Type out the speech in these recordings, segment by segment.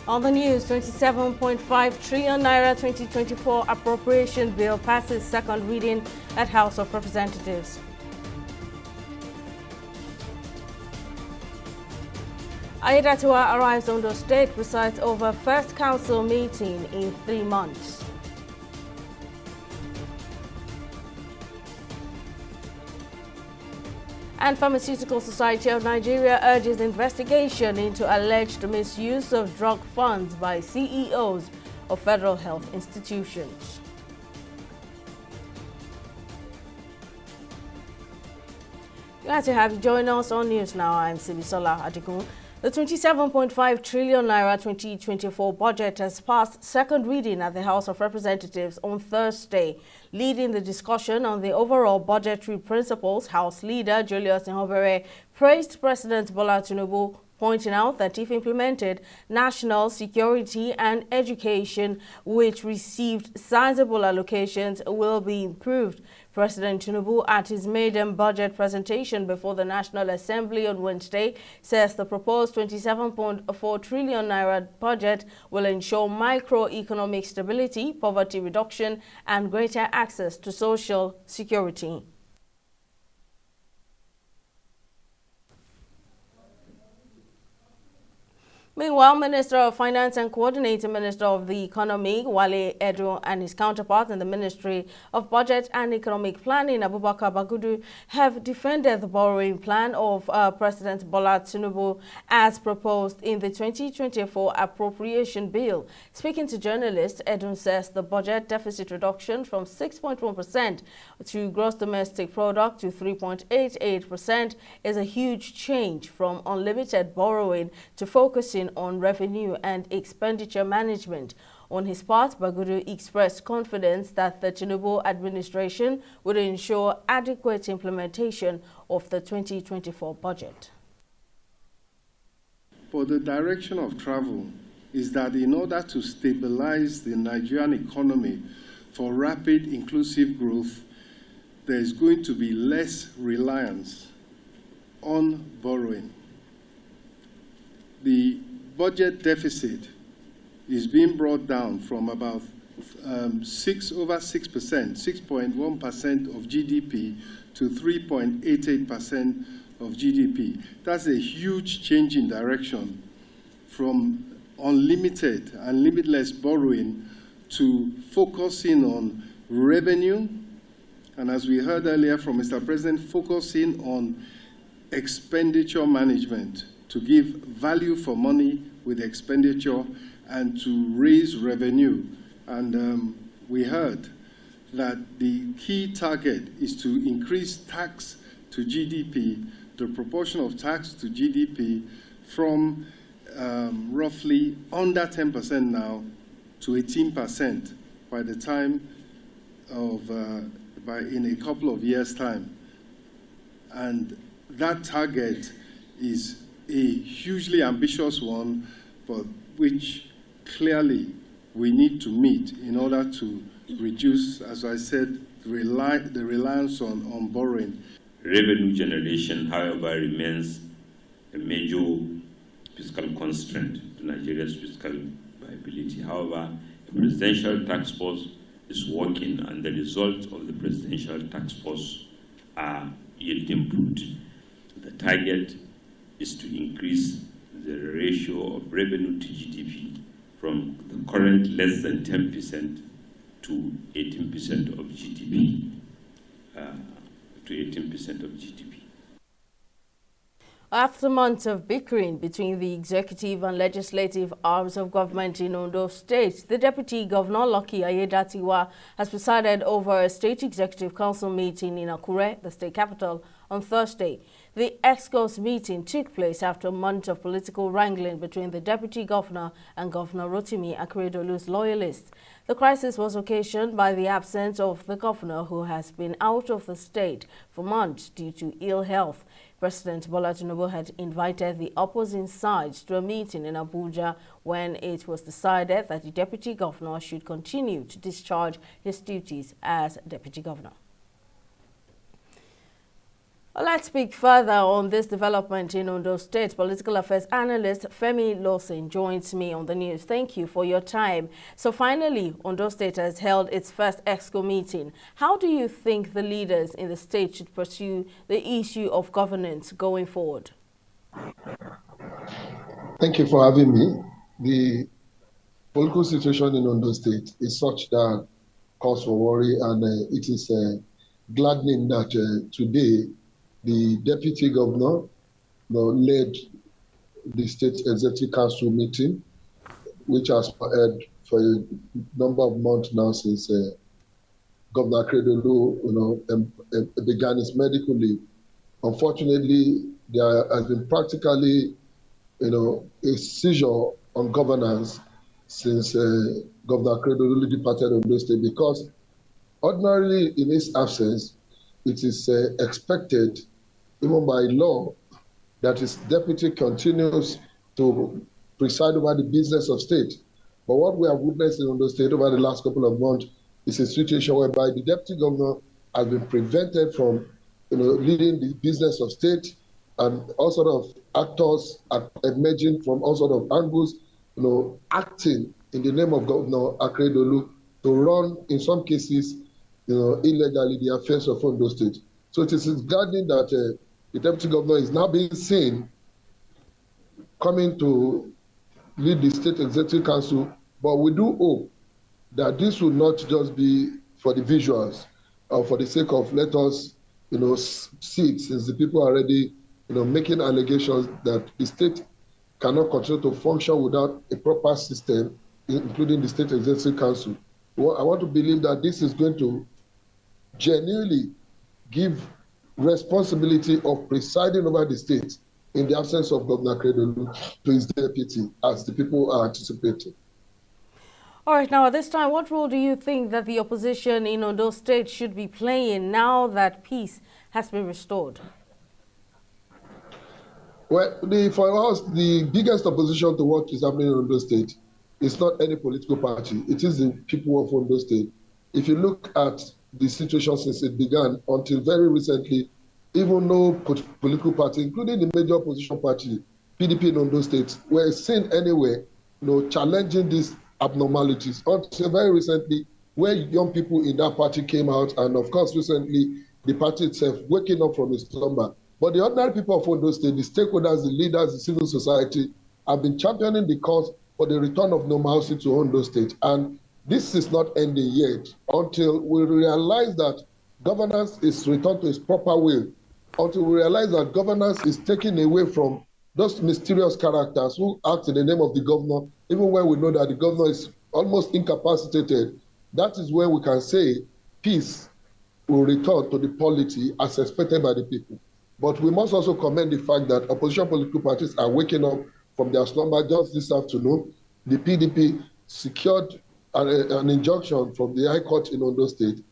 On the news, 27.5 trillion naira 2024 appropriation bill passes second reading at House of Representatives. Aiyedatiwa arrives Ondo State, presides over first council meeting in 3 months. And Pharmaceutical Society of Nigeria urges investigation into alleged misuse of drug funds by CEOs of federal health institutions. Glad to have you join us on News Now. I'm Sibisola Adigun. The 27.5 trillion naira 2024 budget has passed second reading at the House of Representatives on Thursday. Leading the discussion on the overall budgetary principles, House Leader Julius Nhobere praised President Bola Tinubu, pointing out that if implemented, national security and education, which received sizable allocations, will be improved. President Tinubu, at his maiden budget presentation before the National Assembly on Wednesday, says the proposed 27.4 trillion naira budget will ensure microeconomic stability, poverty reduction, and greater access to social security. Meanwhile, Minister of Finance and Coordinating Minister of the Economy, Wale Edo, and his counterpart in the Ministry of Budget and Economic Planning, Abubakar Bagudu, have defended the borrowing plan of President Bola Tinubu as proposed in the 2024 appropriation bill. Speaking to journalists, Edo says the budget deficit reduction from 6.1% to gross domestic product to 3.88% is a huge change from unlimited borrowing to focusing on revenue and expenditure management. On his part, Bagudu expressed confidence that the Tinubu administration would ensure adequate implementation of the 2024 budget. But the direction of travel is that in order to stabilize the Nigerian economy for rapid inclusive growth, there is going to be less reliance on borrowing. The budget deficit is being brought down from about 6%, 6.1% of GDP to 3.88% of GDP. That's a huge change in direction from unlimited and limitless borrowing to focusing on revenue, and as we heard earlier from Mr. President, focusing on expenditure management to give value for money with expenditure and to raise revenue. And we heard that the key target is to increase tax to GDP, the proportion of tax to GDP from roughly under 10% now to 18% by the time of, in a couple of years' time. And that target is a hugely ambitious one, but which clearly we need to meet in order to reduce, as I said, the reliance on borrowing. Revenue generation, however, remains a major fiscal constraint to Nigeria's fiscal viability. However, the Presidential Task Force is working, and the results of the Presidential Task Force are yielding fruit. The target is to increase the ratio of revenue to GDP from the current less than 10% to 18% of GDP. After months of bickering between the executive and legislative arms of government in Ondo State, the Deputy Governor, Lucky Aiyedatiwa, has presided over a State Executive Council meeting in Akure, the state capital, on Thursday. The EXCO's meeting took place after months of political wrangling between the Deputy Governor and Governor Rotimi Akeredolu's loyalists. The crisis was occasioned by the absence of the governor, who has been out of the state for months due to ill health. President Bola Tinubu had invited the opposing sides to a meeting in Abuja when it was decided that the Deputy Governor should continue to discharge his duties as Deputy Governor. Well, let's speak further on this development in Ondo State. Political affairs analyst Fey Lawson joins me on the news. Thank you for your time. So finally, Ondo State has held its first EXCO meeting. How do you think the leaders in the state should pursue the issue of governance going forward? Thank you for having me. The political situation in Ondo State is such that cause for worry, and it is gladdening that today the deputy governor led the state executive council meeting, which has held for a number of months now since Governor Akredolu began his medical leave. Unfortunately, there has been practically a seizure on governance since Governor Akredolu departed Ondo State, because ordinarily in his absence, it is expected, even by law, that his deputy continues to preside over the business of state. But what we have witnessed in Ondo State over the last couple of months is a situation whereby the deputy governor has been prevented from leading the business of state, and all sort of actors are emerging from all sort of angles, acting in the name of Governor Akredolu to run, in some cases, illegally the affairs of Ondo State. So it is gladdening that the deputy governor is now being seen coming to lead the state executive council, but we do hope that this will not just be for the visuals or for the sake of let us, see it, since the people are already, making allegations that the state cannot continue to function without a proper system, including the state executive council. Well, I want to believe that this is going to genuinely give responsibility of presiding over the state in the absence of Governor Akredolu to his deputy, as the people are anticipating. All right, now at this time, what role do you think that the opposition in Ondo State should be playing now that peace has been restored? Well, for us, the biggest opposition to what is happening in Ondo State is not any political party. It is the people of Ondo State. If you look at the situation since it began until very recently, even no political party, including the major opposition party, PDP in Ondo State, were seen anywhere, challenging these abnormalities. Until very recently, where young people in that party came out, and of course, recently, the party itself waking up from its slumber. But the ordinary people of Ondo State, the stakeholders, the leaders, the civil society, have been championing the cause for the return of normalcy to Ondo State. And this is not ending yet until we realize that governance is returned to its proper way, until we realize that governance is taken away from those mysterious characters who act in the name of the governor, even when we know that the governor is almost incapacitated. That is where we can say peace will return to the polity as expected by the people. But we must also commend the fact that opposition political parties are waking up from their slumber. Just this afternoon, the PDP secured an injunction from the High Court in Ondo State,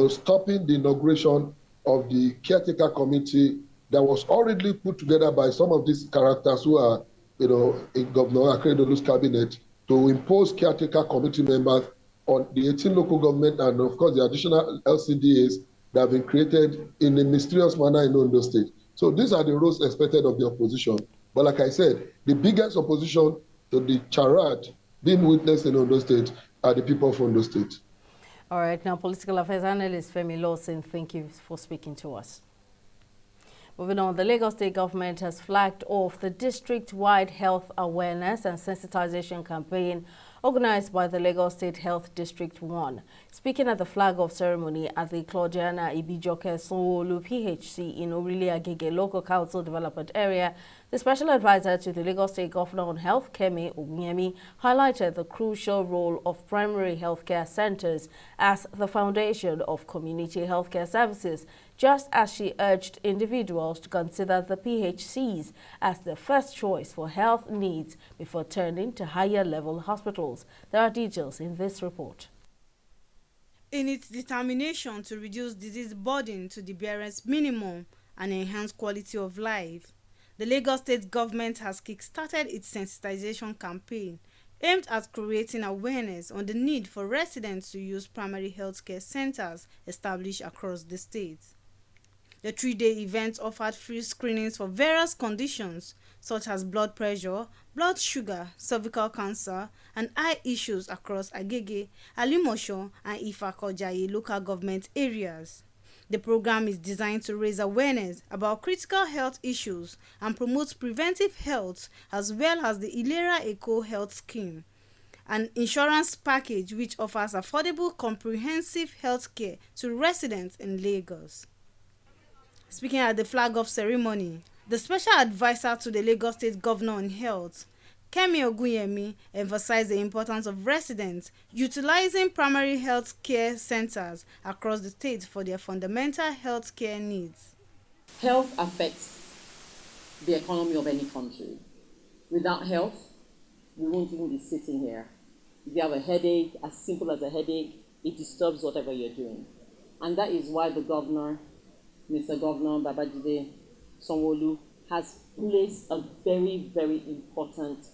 stopping the inauguration of the caretaker committee that was already put together by some of these characters who are, in Governor Akredolu's cabinet, to impose caretaker committee members on the 18 local government and, of course, the additional LCDAs that have been created in a mysterious manner in Ondo State. So these are the roles expected of the opposition. But like I said, the biggest opposition to the charade being witnessed in Ondo State are the people of Ondo State. All right, now political affairs analyst Fey Lawson, thank you for speaking to us. Moving on, the Lagos State government has flagged off the district-wide health awareness and sensitization campaign organized by the Lagos State Health District 1. Speaking at the flag-off ceremony at the Claudiana Ibijoke Sanwo-Olu PHC in Orile-Agege Local Council Development Area, the special advisor to the Lagos State Governor on Health, Kemi Ogunyemi, highlighted the crucial role of primary healthcare centers as the foundation of community healthcare services, just as she urged individuals to consider the PHCs as the first choice for health needs before turning to higher-level hospitals. There are details in this report. In its determination to reduce disease burden to the barest minimum and enhance quality of life, the Lagos State government has kick-started its sensitization campaign aimed at creating awareness on the need for residents to use primary healthcare centers established across the state. The 3-day event offered free screenings for various conditions such as blood pressure, blood sugar, cervical cancer, and eye issues across Agege, Alimosho, and Ifakojaye local government areas. The program is designed to raise awareness about critical health issues and promote preventive health, as well as the Ilera Eco Health Scheme, an insurance package which offers affordable comprehensive health care to residents in Lagos. Speaking at the flag-off ceremony, the special advisor to the Lagos State Governor on Health, Kemi Ogunyemi, emphasized the importance of residents utilizing primary health care centers across the state for their fundamental health care needs. Health affects the economy of any country. Without health, we won't even be sitting here. If you have a headache, as simple as a headache, it disturbs whatever you're doing. And that is why the governor, Mr. Governor Babajide Sanwo-Olu, has placed a very, very important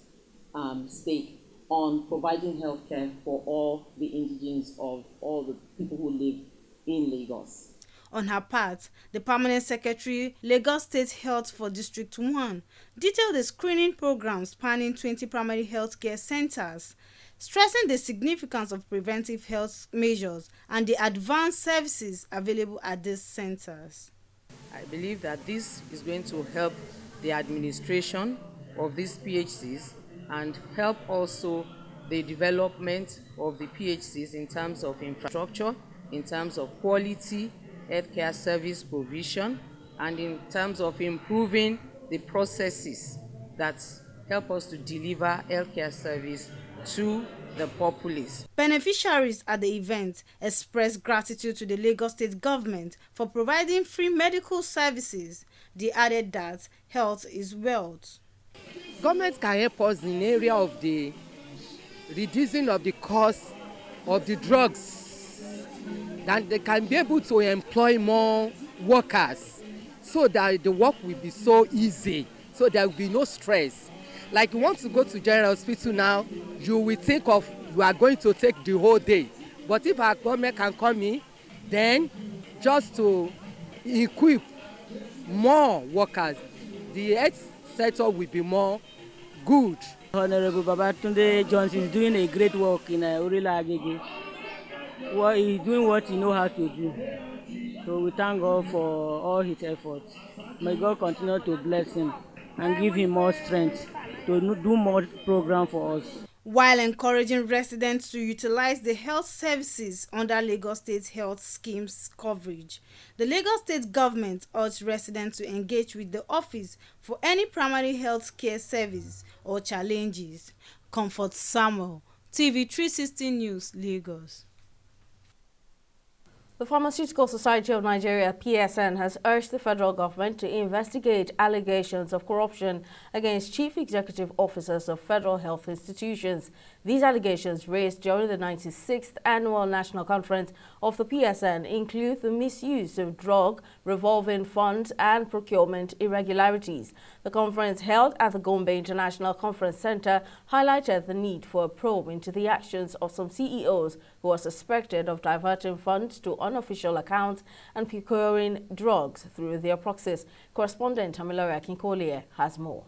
stake on providing healthcare for all the indigenes of all the people who live in Lagos. On her part, the Permanent Secretary, Lagos State Health for District 1, detailed the screening program spanning 20 primary health care centers, stressing the significance of preventive health measures and the advanced services available at these centers. I believe that this is going to help the administration of these PHCs and help also the development of the PHCs in terms of infrastructure, in terms of quality healthcare service provision, and in terms of improving the processes that help us to deliver healthcare service to the populace. Beneficiaries at the event expressed gratitude to the Lagos State government for providing free medical services. They added that health is wealth. Government can help us in the area of the reducing of the cost of the drugs, and they can be able to employ more workers so that the work will be so easy, so there will be no stress. Like you want to go to general hospital now, you will think of you are going to take the whole day. But if our government can come in, then just to equip more workers, the health sector will be more good. Honorable Babatunde Johnson is doing a great work in Orila Agege. Well, he's doing what he knows how to do. So we thank God for all his efforts. May God continue to bless him and give him more strength to do more program for us. While encouraging residents to utilize the health services under Lagos State Health Scheme's coverage, the Lagos State government urged residents to engage with the office for any primary health care service or challenges. Comfort Samuel, TV 360 News, Lagos. The Pharmaceutical Society of Nigeria, PSN, has urged the federal government to investigate allegations of corruption against chief executive officers of federal health institutions. These allegations raised during the 96th Annual National Conference of the PSN include the misuse of drug revolving funds and procurement irregularities. The conference held at the Gombe International Conference Center highlighted the need for a probe into the actions of some CEOs who are suspected of diverting funds to unofficial accounts and procuring drugs through their proxies. Correspondent Amilore Akinkolie has more.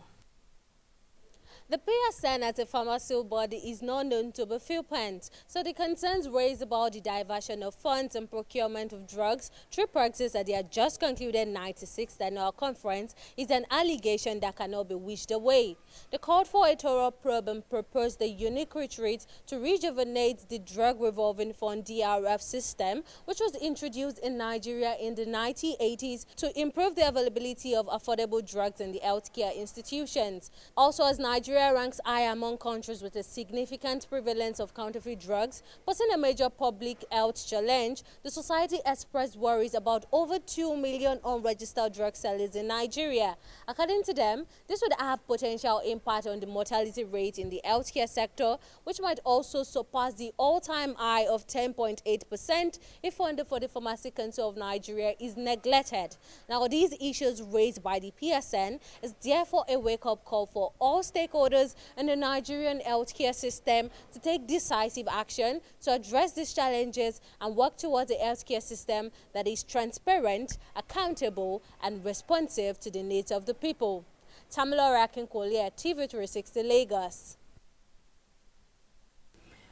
The PSN as a pharmaceutical body is not known to be flippant, so the concerns raised about the diversion of funds and procurement of drugs through proxies at their just concluded 96th annual conference is an allegation that cannot be wished away. They called for a thorough probe and proposed a unique retreat to rejuvenate the drug revolving fund DRF system, which was introduced in Nigeria in the 1980s to improve the availability of affordable drugs in the healthcare institutions. Also, as Nigeria ranks high among countries with a significant prevalence of counterfeit drugs, posing a major public health challenge, the society expressed worries about over 2 million unregistered drug sellers in Nigeria. According to them, this would have potential impact on the mortality rate in the healthcare sector, which might also surpass the all-time high of 10.8% if funding for the Pharmacy Council of Nigeria is neglected. Now, these issues raised by the PSN is therefore a wake-up call for all stakeholders stakeholders in the Nigerian healthcare system to take decisive action to address these challenges and work towards a healthcare system that is transparent, accountable, and responsive to the needs of the people. Tamilora Akinkwole, TV360 Lagos.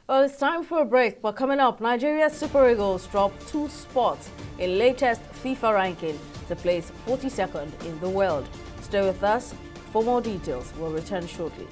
Well, it's time for a break, but coming up, Nigeria's Super Eagles dropped 2 spots in latest FIFA ranking to place 42nd in the world. Stay with us for more details. We'll return shortly.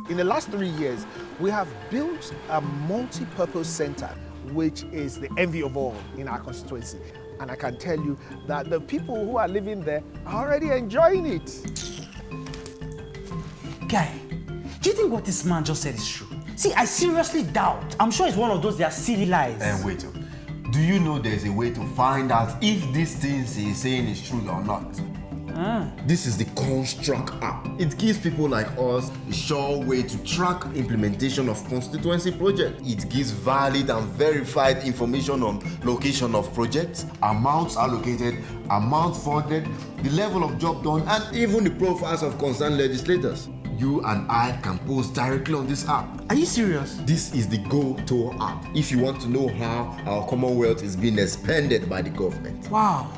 In the last 3 years, we have built a multi-purpose center, which is the envy of all in our constituency. And I can tell you that the people who are living there are already enjoying it. Guy, do you think what this man just said is true? See, I seriously doubt. I'm sure it's one of those their silly lies. And wait, do you know there's a way to find out if these things he's saying is true or not? This is the Construct app. It gives people like us a sure way to track implementation of constituency projects. It gives valid and verified information on location of projects, amounts allocated, amount funded, the level of job done, and even the profiles of concerned legislators. You and I can post directly on this app. Are you serious? This is the Go-To app if you want to know how our Commonwealth is being expanded by the government. Wow.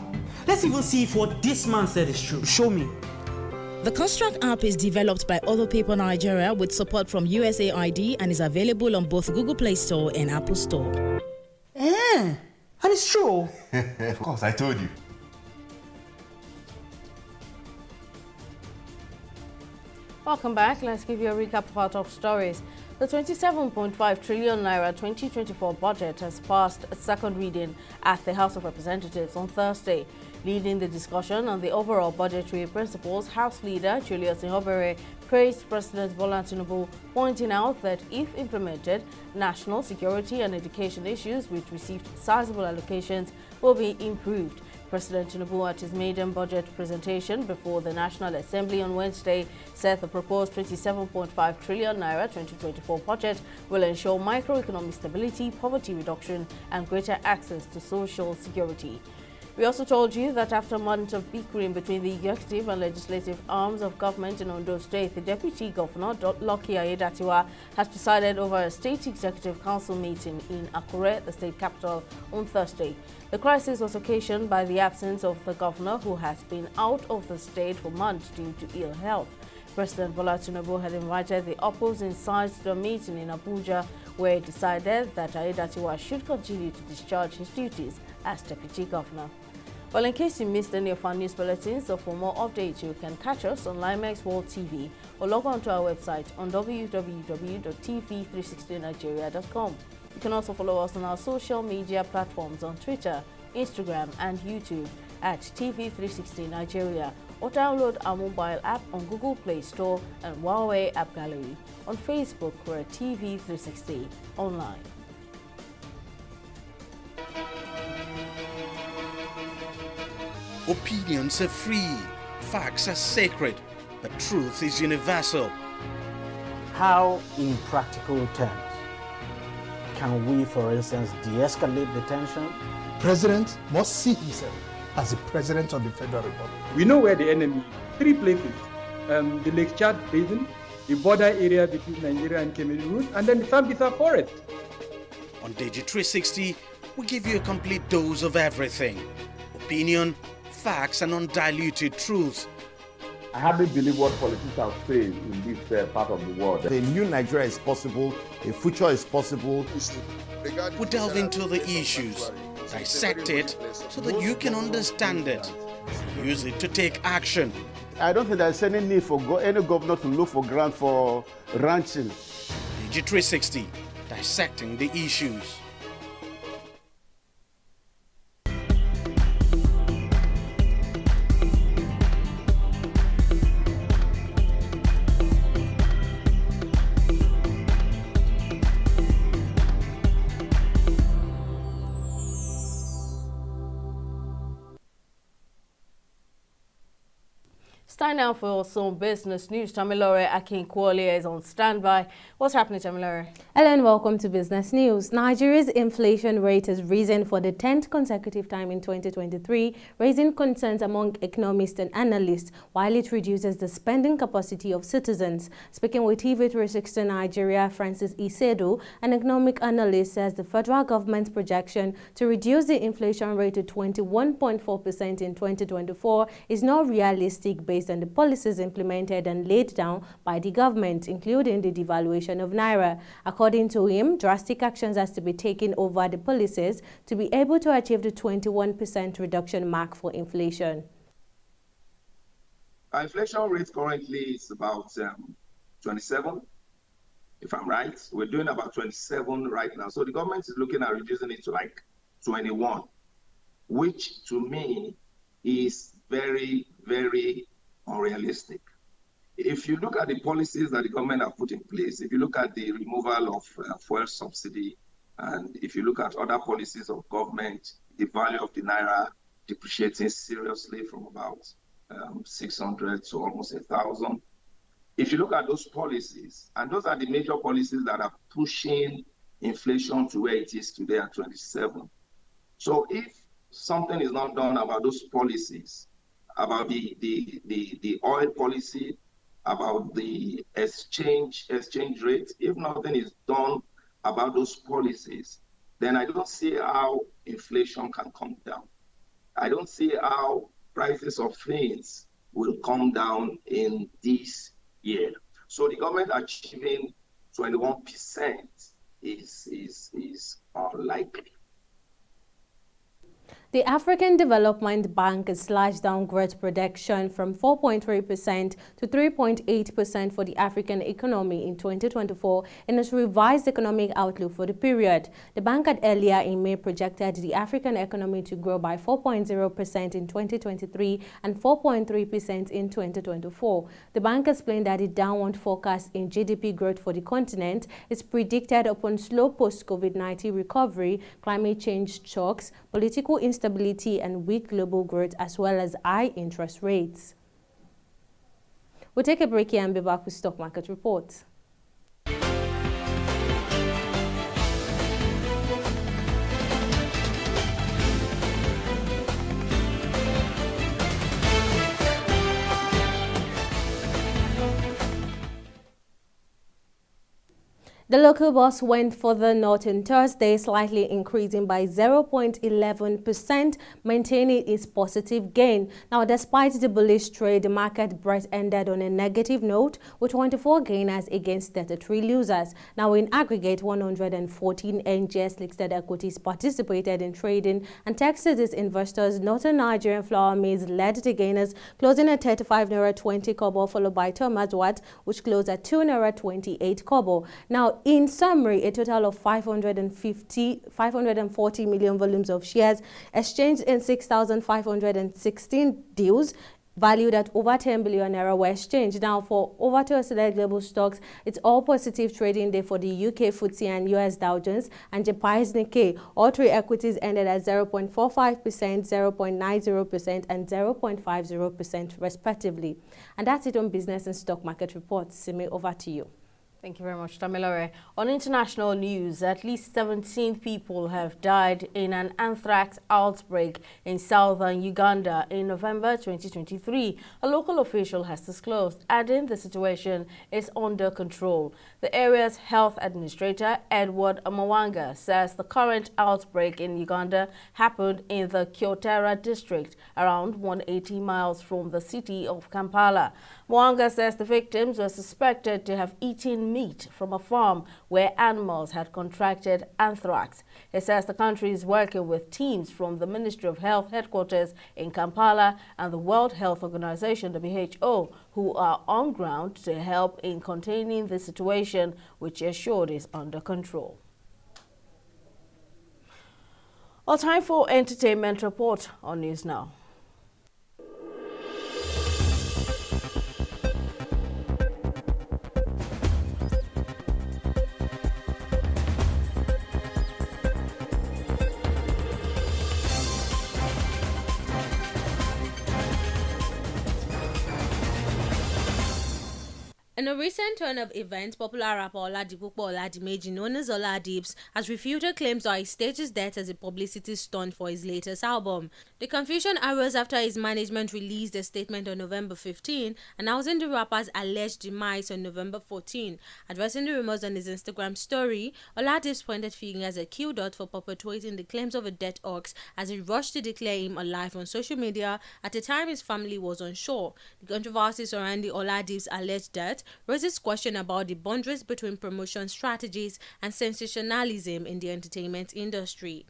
Let's even see if what this man said is true. Show me. The Construct app is developed by Other People Nigeria with support from USAID and is available on both Google Play Store and Apple Store. And it's true. Of course, I told you. Welcome back. Let's give you a recap of our top stories. The 27.5 trillion naira 2024 budget has passed a second reading at the House of Representatives on Thursday. Leading the discussion on the overall budgetary principles, House Leader Julius Ihobere praised President Bola Tinubu, pointing out that if implemented, national security and education issues, which received sizable allocations, will be improved. President Tinubu, at his maiden budget presentation before the National Assembly on Wednesday, said the proposed 27.5 trillion naira 2024 budget will ensure microeconomic stability, poverty reduction, and greater access to social security. We also told you that after months of bickering between the executive and legislative arms of government in Ondo State, the Deputy Governor, Lucky Aiyedatiwa, has presided over a State Executive Council meeting in Akure, the state capital, on Thursday. The crisis was occasioned by the absence of the governor, who has been out of the state for months due to ill health. President Bola Tinubu had invited the opposing sides to a meeting in Abuja, where he decided that Aiyedatiwa should continue to discharge his duties as Deputy Governor. Well, in case you missed any of our news bulletins, or for more updates, you can catch us on Limex World TV or log on to our website on www.tv360nigeria.com. You can also follow us on our social media platforms on Twitter, Instagram, and YouTube at TV360 Nigeria, or download our mobile app on Google Play Store and Huawei App Gallery. On Facebook, we're at TV360 Online. Opinions are free, facts are sacred, but truth is universal. How, in practical terms, can we, for instance, de-escalate the tension? President must see himself as the President of the Federal Republic. We know where the enemy is. 3 places, the Lake Chad Basin, the border area between Nigeria and Cameroon, and then the Sambisa Forest. On Digi360, we give you a complete dose of everything. Opinion, facts, and undiluted truth. I hardly believe what politicians say in this part of the world. A new Nigeria is possible, a future is possible. We delve into the issues, dissect it so that you can understand it, use it to take action. I don't think there's any need for any governor to look for grant for ranching. Digi360, dissecting the issues. Time now for some business news. Tamilore Akinkwole is on standby. What's happening, Tamilore? Hello and welcome to Business News. Nigeria's inflation rate has risen for the 10th consecutive time in 2023, raising concerns among economists and analysts, while it reduces the spending capacity of citizens. Speaking with TV360 Nigeria, Francis Isedo, an economic analyst, says the federal government's projection to reduce the inflation rate to 21.4% in 2024 is not realistic based on the policies implemented and laid down by the government, including the devaluation of Naira. According to him, drastic actions has to be taken over the policies to be able to achieve the 21% reduction mark for inflation. Our inflation rate currently is about 27, if I'm right. We're doing about 27 right now. So the government is looking at reducing it to like 21, which to me is very, very unrealistic. If you look at the policies that the government have put in place, if you look at the removal of fuel subsidy, and if you look at other policies of government, the value of the Naira depreciating seriously from about 600 to almost 1,000. If you look at those policies, and those are the major policies that are pushing inflation to where it is today at 27. So if something is not done about those policies, about the oil policy, about the exchange rate, if nothing is done about those policies, then I don't see how inflation can come down. I don't see how prices of things will come down in this year. So the government achieving 21% is unlikely. The African Development Bank has slashed down growth projection from 4.3% to 3.8% for the African economy in 2024 in its revised economic outlook for the period. The bank had earlier in May projected the African economy to grow by 4.0% in 2023 and 4.3% in 2024. The bank explained that the downward forecast in GDP growth for the continent is predicted upon slow post-COVID-19 recovery, climate change shocks, political instability, and weak global growth, as well as high interest rates. We'll take a break here and be back with stock market reports. The local bus went further north on Thursday, slightly increasing by 0.11%, maintaining its positive gain. Now, despite the bullish trade, the market breadth ended on a negative note with 24 gainers against 33 losers. Now, in aggregate, 114 NGS-listed equities participated in trading, and Texas investors, Northern Nigerian flour mills led the gainers, closing at 35 naira 20 kobo, followed by Thomas Watt, which closed at 2 naira 28 kobo. Now, in summary, a total of 540 million volumes of shares exchanged in 6,516 deals valued at over 10 billion naira were exchanged. Now, for over 2 select global stocks, it's all positive trading day for the UK FTSE and US Dow Jones and Japan's Nikkei. All three equities ended at 0.45%, 0.90%, and 0.50% respectively. And that's it on business and stock market reports. Simi, over to you. Thank you very much, Tamilore. On international news, at least 17 people have died in an anthrax outbreak in southern Uganda in November 2023. A local official has disclosed, adding the situation is under control. The area's health administrator, Edward Mwanga, says the current outbreak in Uganda happened in the Kyotera district, around 180 miles from the city of Kampala. Mwanga says the victims were suspected to have eaten meat from a farm where animals had contracted anthrax. He says the country is working with teams from the Ministry of Health headquarters in Kampala and the World Health Organization, WHO, who are on ground to help in containing the situation, which is assured is under control. Well, time for entertainment report on News Now. In a recent turn of events, popular rapper Oladipupo Oladimeji, known as Oladips, has refuted claims that he staged his death as a publicity stunt for his latest album. The confusion arose after his management released a statement on November 15, announcing the rapper's alleged demise on November 14. Addressing the rumors on his Instagram story, Oladips pointed fingers at Q Dot for perpetuating the claims of a dead ox as he rushed to declare him alive on social media at a time his family was unsure. The controversy surrounding Oladips' alleged death raises question about the boundaries between promotion strategies and sensationalism in the entertainment industry.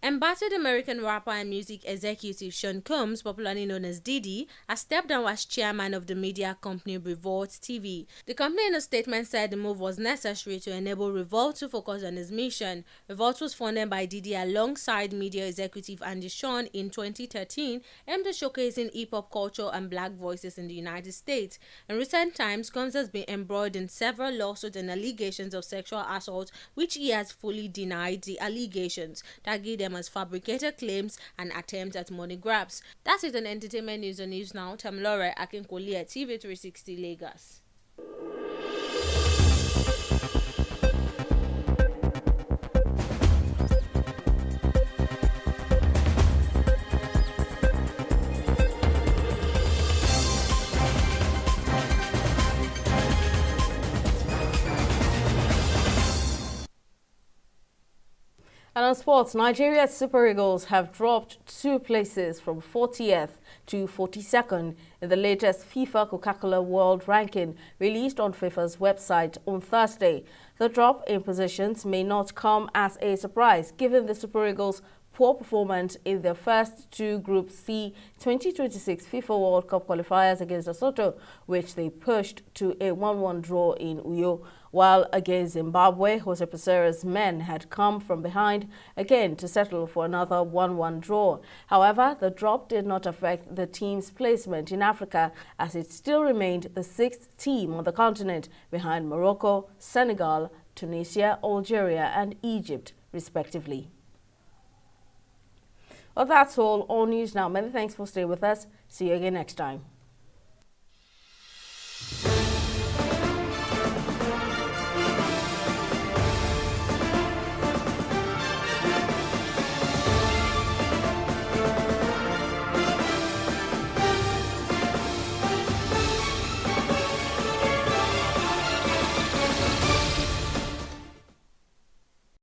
Embattled American rapper and music executive Sean Combs, popularly known as Diddy, has stepped down as chairman of the media company Revolt TV. The company in a statement said the move was necessary to enable Revolt to focus on his mission. Revolt was founded by Diddy alongside media executive Andy Sean in 2013, aimed at showcasing hip-hop culture and black voices in the United States. In recent times, Combs has been embroiled in several lawsuits and allegations of sexual assault, which he has fully denied the allegations, tagging them as fabricated claims and attempts at money grabs. That's it on entertainment news on News Now. Tamilore Akinkoli at TV 360 Lagos. And on sports, Nigeria's Super Eagles have dropped 2 places from 40th to 42nd in the latest FIFA Coca-Cola World Ranking released on FIFA's website on Thursday. The drop in positions may not come as a surprise given the Super Eagles' poor performance in their first 2 Group C 2026 FIFA World Cup qualifiers against Lesotho, which they pushed to a 1-1 draw in Uyo, while against Zimbabwe, Jose Pesera's men had come from behind again to settle for another 1-1 draw. However, the drop did not affect the team's placement in Africa, as it still remained the 6th team on the continent, behind Morocco, Senegal, Tunisia, Algeria and Egypt, respectively. Well, that's all on News Now. Many thanks for staying with us. See you again next time.